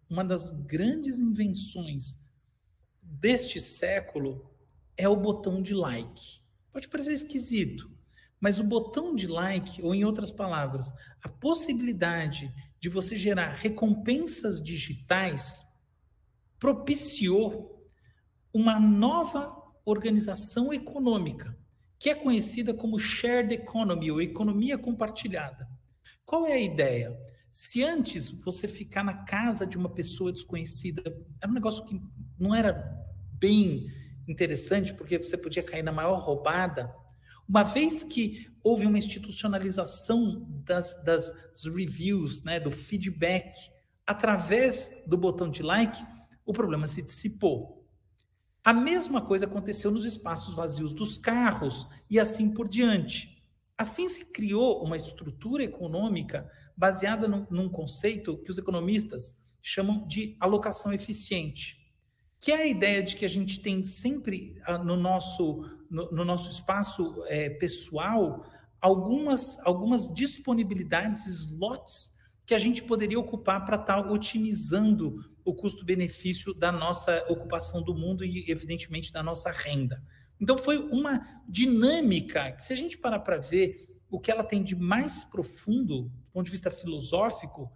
uma das grandes invenções deste século é o botão de like. Pode parecer esquisito, mas o botão de like, ou em outras palavras, a possibilidade de você gerar recompensas digitais propiciou uma nova organização econômica, que é conhecida como shared economy, ou economia compartilhada. Qual é a ideia? Se antes você ficar na casa de uma pessoa desconhecida, era um negócio que não era bem interessante, porque você podia cair na maior roubada, uma vez que houve uma institucionalização das reviews, né, do feedback, através do botão de like, o problema se dissipou. A mesma coisa aconteceu nos espaços vazios dos carros e assim por diante. Assim se criou uma estrutura econômica baseada num conceito que os economistas chamam de alocação eficiente, que é a ideia de que a gente tem sempre no nosso espaço pessoal algumas disponibilidades, slots, que a gente poderia ocupar para estar otimizando o custo-benefício da nossa ocupação do mundo e, evidentemente, da nossa renda. Então, foi uma dinâmica que, se a gente parar para ver o que ela tem de mais profundo, do ponto de vista filosófico,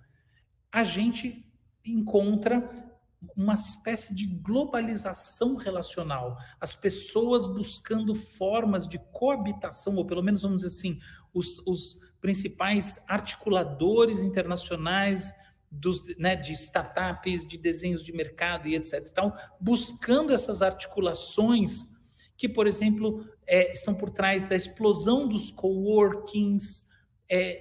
a gente encontra uma espécie de globalização relacional. As pessoas buscando formas de coabitação, ou pelo menos, vamos dizer assim, os principais articuladores internacionais de startups, de desenhos de mercado e etc. Então, buscando essas articulações que, por exemplo, estão por trás da explosão dos coworkings,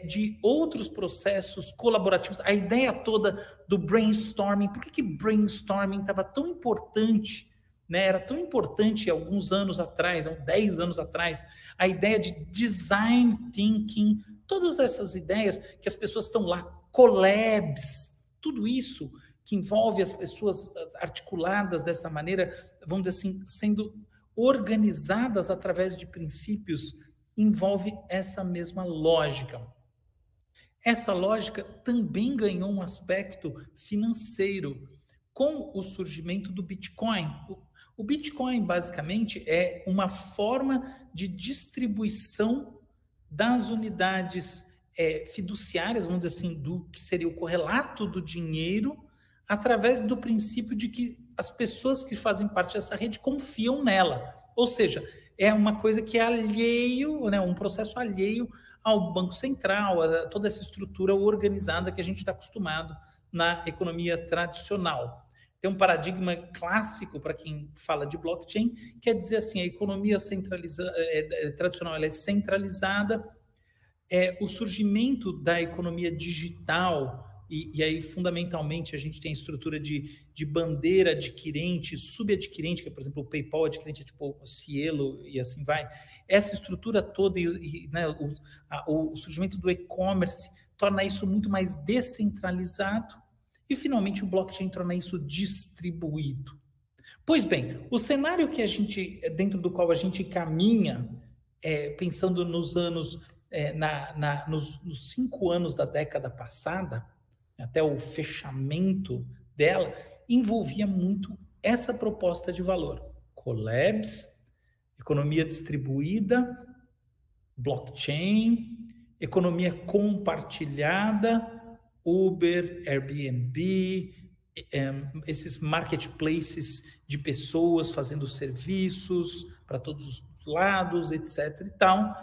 de outros processos colaborativos. A ideia toda do brainstorming. Por que brainstorming estava tão importante? Né? Era tão importante alguns anos atrás, 10 anos atrás, a ideia de design thinking, todas essas ideias que as pessoas estão lá, collabs, tudo isso que envolve as pessoas articuladas dessa maneira, vamos dizer assim, sendo organizadas através de princípios, envolve essa mesma lógica. Essa lógica também ganhou um aspecto financeiro com o surgimento do Bitcoin. O Bitcoin, basicamente, é uma forma de distribuição das unidades fiduciárias, vamos dizer assim, do que seria o correlato do dinheiro, através do princípio de que as pessoas que fazem parte dessa rede confiam nela. Ou seja, é uma coisa que é alheio, né, um processo alheio ao Banco Central, a toda essa estrutura organizada que a gente está acostumado na economia tradicional. Tem um paradigma clássico para quem fala de blockchain, que é dizer assim, a economia tradicional ela é centralizada, o surgimento da economia digital, e aí, fundamentalmente, a gente tem a estrutura de bandeira adquirente, subadquirente, que é, por exemplo, o PayPal adquirente, é tipo o Cielo e assim vai. Essa estrutura toda né, o surgimento do e-commerce torna isso muito mais descentralizado e, finalmente, o blockchain torna isso distribuído. Pois bem, o cenário que a gente, dentro do qual a gente caminha, pensando nos anos, nos 5 anos da década passada, até o fechamento dela, envolvia muito essa proposta de valor. Collabs, economia distribuída, blockchain, economia compartilhada, Uber, Airbnb, esses marketplaces de pessoas fazendo serviços para todos os lados, etc. e tal.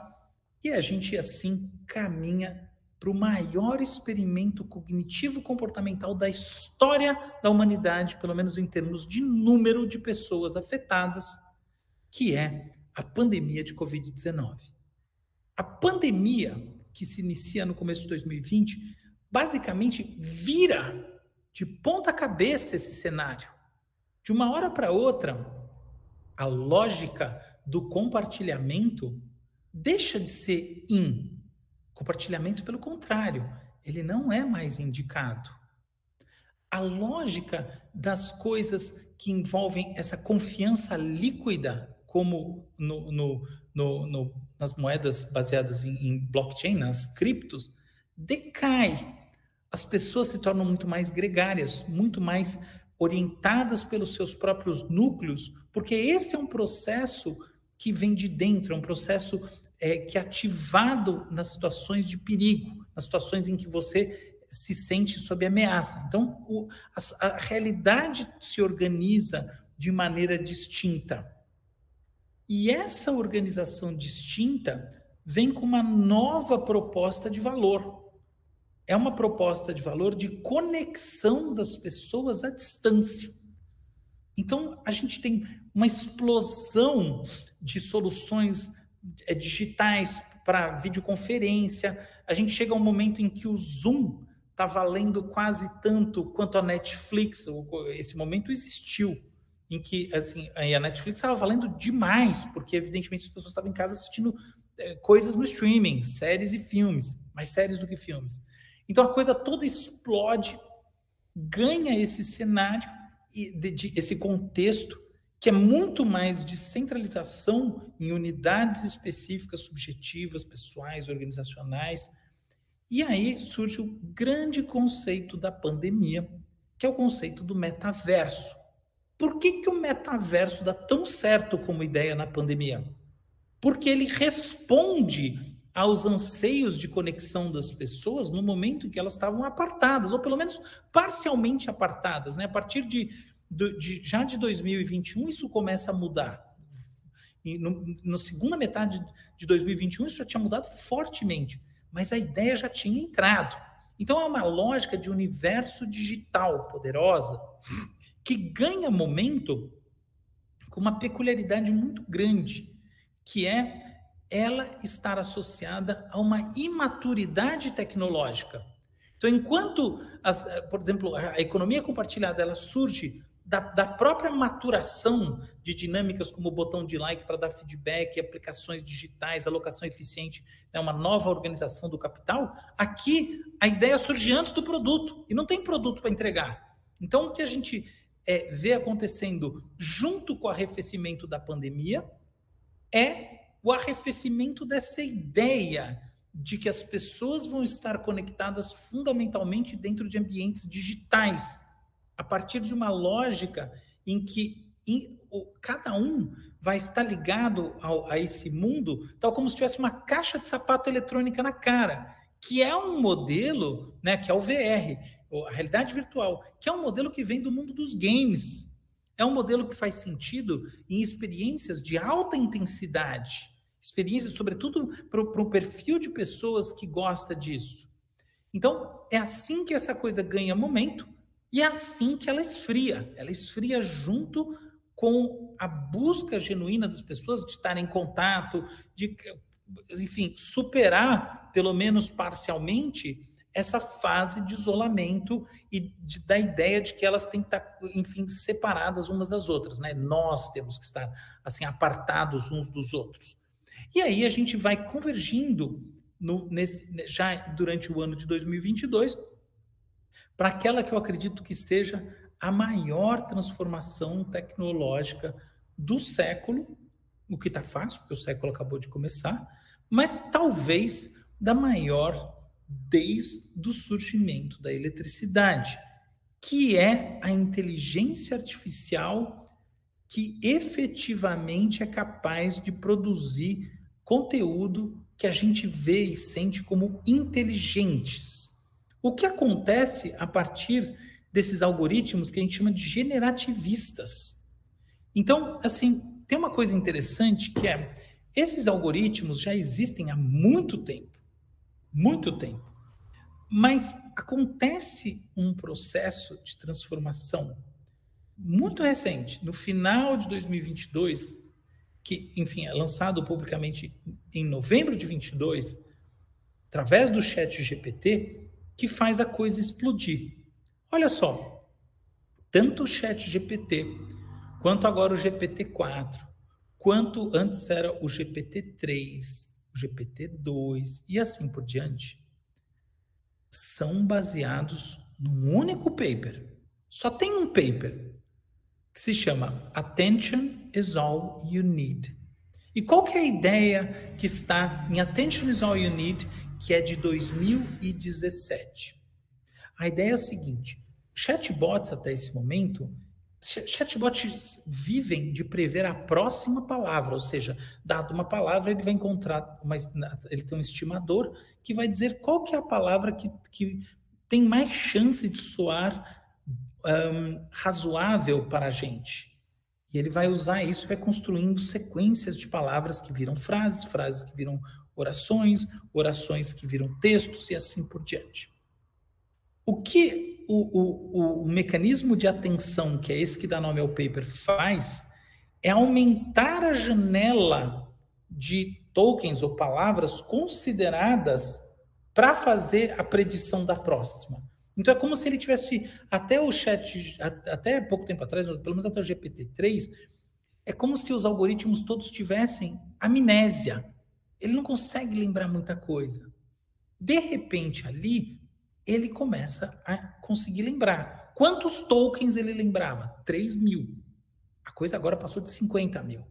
E a gente, assim, caminha para o maior experimento cognitivo-comportamental da história da humanidade, pelo menos em termos de número de pessoas afetadas, que é a pandemia de Covid-19. A pandemia, que se inicia no começo de 2020, basicamente vira de ponta cabeça esse cenário. De uma hora para outra, a lógica do compartilhamento deixa de ser compartilhamento, pelo contrário, ele não é mais indicado. A lógica das coisas que envolvem essa confiança líquida, como nas moedas baseadas em blockchain, nas criptos, decai. as pessoas se tornam muito mais gregárias, muito mais orientadas pelos seus próprios núcleos, porque esse é um processo que vem de dentro, é um processo que é ativado nas situações de perigo, nas situações em que você se sente sob ameaça. Então, a realidade se organiza de maneira distinta. E essa organização distinta vem com uma nova proposta de valor. É uma proposta de valor de conexão das pessoas à distância. Então, a gente tem uma explosão de soluções digitais para videoconferência. A gente chega a um momento em que o Zoom está valendo quase tanto quanto a Netflix. Esse momento existiu, em que assim, a Netflix estava valendo demais, porque evidentemente as pessoas estavam em casa assistindo coisas no streaming, séries e filmes, mais séries do que filmes. Então a coisa toda explode, ganha esse cenário, esse contexto, que é muito mais de centralização em unidades específicas, subjetivas, pessoais, organizacionais. E aí surge o grande conceito da pandemia, que é o conceito do metaverso. Por que o metaverso dá tão certo como ideia na pandemia? Porque ele responde aos anseios de conexão das pessoas no momento em que elas estavam apartadas, ou pelo menos parcialmente apartadas, né? A partir já de 2021, isso começa a mudar. E na segunda metade de 2021, isso já tinha mudado fortemente, mas a ideia já tinha entrado. Então, é uma lógica de universo digital poderosa que ganha momento com uma peculiaridade muito grande, que é ela estar associada a uma imaturidade tecnológica. Então, enquanto, por exemplo, a economia compartilhada ela surge da própria maturação de dinâmicas como o botão de like para dar feedback, aplicações digitais, alocação eficiente, né, uma nova organização do capital, aqui a ideia surge antes do produto, e não tem produto para entregar. Então, o que a gente vê acontecendo junto com o arrefecimento da pandemia é o arrefecimento dessa ideia de que as pessoas vão estar conectadas fundamentalmente dentro de ambientes digitais, a partir de uma lógica em que cada um vai estar ligado a esse mundo, tal como se tivesse uma caixa de sapato eletrônica na cara, que é um modelo, né, que é o VR, a realidade virtual, que é um modelo que vem do mundo dos games. É um modelo que faz sentido em experiências de alta intensidade, experiências, sobretudo, para o perfil de pessoas que gosta disso. Então, é assim que essa coisa ganha momento e é assim que ela esfria. Ela esfria junto com a busca genuína das pessoas de estar em contato, de, enfim, superar, pelo menos parcialmente, essa fase de isolamento e da ideia de que elas têm que estar, enfim, separadas umas das outras, né? Nós temos que estar, assim, apartados uns dos outros. E aí a gente vai convergindo já durante o ano de 2022 para aquela que eu acredito que seja a maior transformação tecnológica do século, o que está fácil, porque o século acabou de começar, mas talvez da maior desde o surgimento da eletricidade, que é a inteligência artificial que efetivamente é capaz de produzir conteúdo que a gente vê e sente como inteligentes. O que acontece a partir desses algoritmos que a gente chama de generativistas? Então, assim, tem uma coisa interessante que é, esses algoritmos já existem há muito tempo, mas acontece um processo de transformação muito recente, no final de 2022, que, enfim, é lançado publicamente em novembro de 22, através do ChatGPT, que faz a coisa explodir. Olha só, tanto o ChatGPT, quanto agora o GPT-4, quanto antes era o GPT-3, o GPT-2 e assim por diante, são baseados num único paper. Só tem um paper que se chama Attention is All You Need. E qual que é a ideia que está em Attention is All You Need, que é de 2017? A ideia é o seguinte, chatbots até esse momento, chatbots vivem de prever a próxima palavra, ou seja, dado uma palavra, ele vai encontrar, ele tem um estimador que vai dizer qual que é a palavra que tem mais chance de soar razoável para a gente. E ele vai usar isso e vai construindo sequências de palavras que viram frases, frases que viram orações, orações que viram textos e assim por diante. O que o mecanismo de atenção, que é esse que dá nome ao paper, faz é aumentar a janela de tokens ou palavras consideradas para fazer a predição da próxima. Então é como se ele tivesse, até o chat, até pouco tempo atrás, pelo menos até o GPT-3, é como se os algoritmos todos tivessem amnésia. Ele não consegue lembrar muita coisa. De repente, ali, ele começa a conseguir lembrar. Quantos tokens ele lembrava? 3 mil. A coisa agora passou de 50 mil.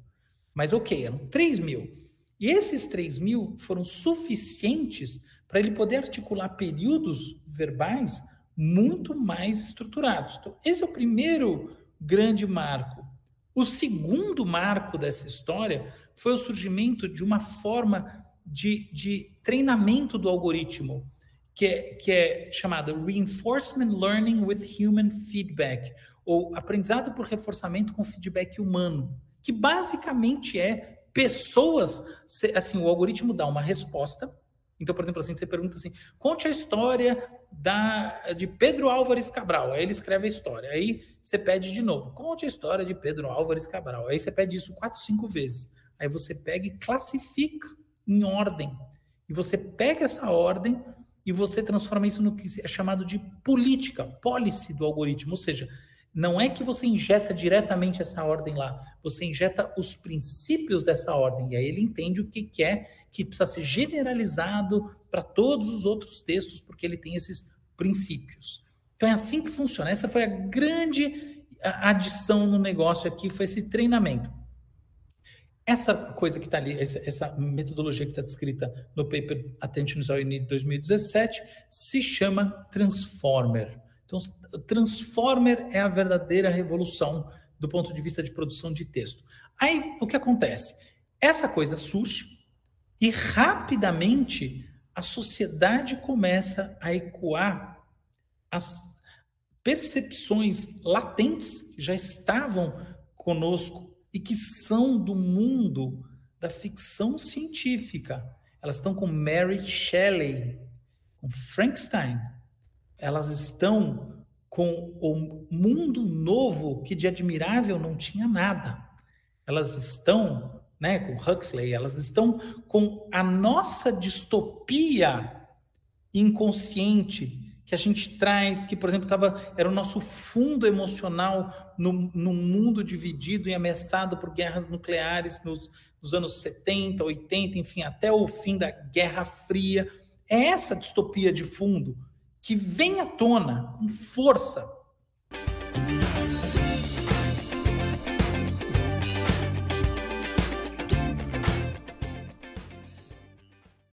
Mas ok, eram 3 mil. E esses 3 mil foram suficientes para ele poder articular períodos verbais muito mais estruturados. Então, esse é o primeiro grande marco. O segundo marco dessa história foi o surgimento de uma forma de treinamento do algoritmo, que é chamada Reinforcement Learning with Human Feedback, ou aprendizado por reforçamento com feedback humano, que basicamente é pessoas, assim, o algoritmo dá uma resposta. Então, por exemplo, assim, você pergunta assim, conte a história de Pedro Álvares Cabral. Aí ele escreve a história. Aí você pede de novo, conte a história de Pedro Álvares Cabral. Aí você pede isso 4, 5 vezes. Aí você pega e classifica em ordem. E você pega essa ordem e você transforma isso no que é chamado de política, policy do algoritmo. Ou seja, não é que você injeta diretamente essa ordem lá, você injeta os princípios dessa ordem, e aí ele entende o que é que precisa ser generalizado para todos os outros textos, porque ele tem esses princípios. Então é assim que funciona. Essa foi a grande adição no negócio aqui, foi esse treinamento. Essa coisa que está ali, essa metodologia que está descrita no paper Attention is All You Need 2017, se chama Transformer. Então, Transformer é a verdadeira revolução do ponto de vista de produção de texto. Aí, o que acontece? Essa coisa surge e rapidamente a sociedade começa a ecoar as percepções latentes que já estavam conosco e que são do mundo da ficção científica. Elas estão com Mary Shelley, com Frankenstein. Elas estão com o mundo novo que de admirável não tinha nada. Elas estão, né, com Huxley, elas estão com a nossa distopia inconsciente que a gente traz, que, por exemplo, era o nosso fundo emocional no mundo dividido e ameaçado por guerras nucleares nos anos 70, 80, enfim, até o fim da Guerra Fria. É essa distopia de fundo que vem à tona com força